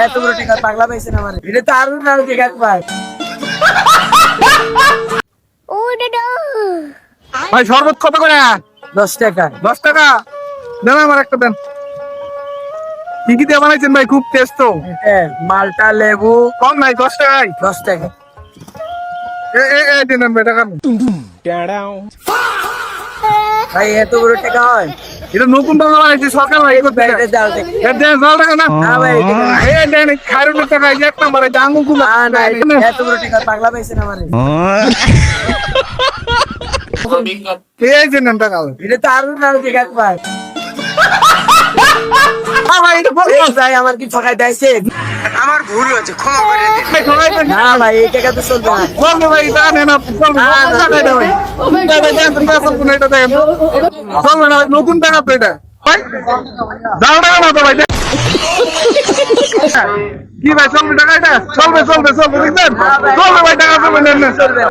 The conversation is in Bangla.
এত বড় টাকা পাগলা পাইছেন আমার এটা তো আরো না টাকা পায় ভাই শরবত কত করে? 10 টাকা 10 টাকা দেন, আমার একটা দেন। কি কি দিয়ে বানাইছেন ভাই? খুব টেস্ট তো। মালটা লেবু কম নাই, 10 টাকায়। 10 টাকা দিন ভাই টাকা। ভাই এত বড় টাকা হয় এটা নতুন টাকা বানাইছে সরকার ভাই। এটা জাল টাকা দেন 10 টাকা না। না ভাই এটা না। দেন খাইরুলের টাকা এক নাম্বার আঙুল গুলো। না এত বড় টাকা পাগলা পাইছেন আমার এই যে নেন টাকা। এটা তো আরো না টাকা পায় ভাই এটা বল ভাই আমার কি ঠকাই দিয়েছে আমার ভুল হয়েছে ক্ষমা করে দিন ভাই সবাই তো না ভাই এই টাকা তো চলবে না বলবে ভাই টাকা নেন আপনি। চলবে না, না, টাকা দেন ভাই। টাকা দেন তো টাকা কোন এটা দেন। চলবে না ভাই, নতুন টাকা তো এটা। ভাই দাও টাকা না তো ভাই। কি ভাই চলবে টাকা এটা? চলবে দেখছেন? চলবে ভাই টাকা চলবে নেন নেন। চলবে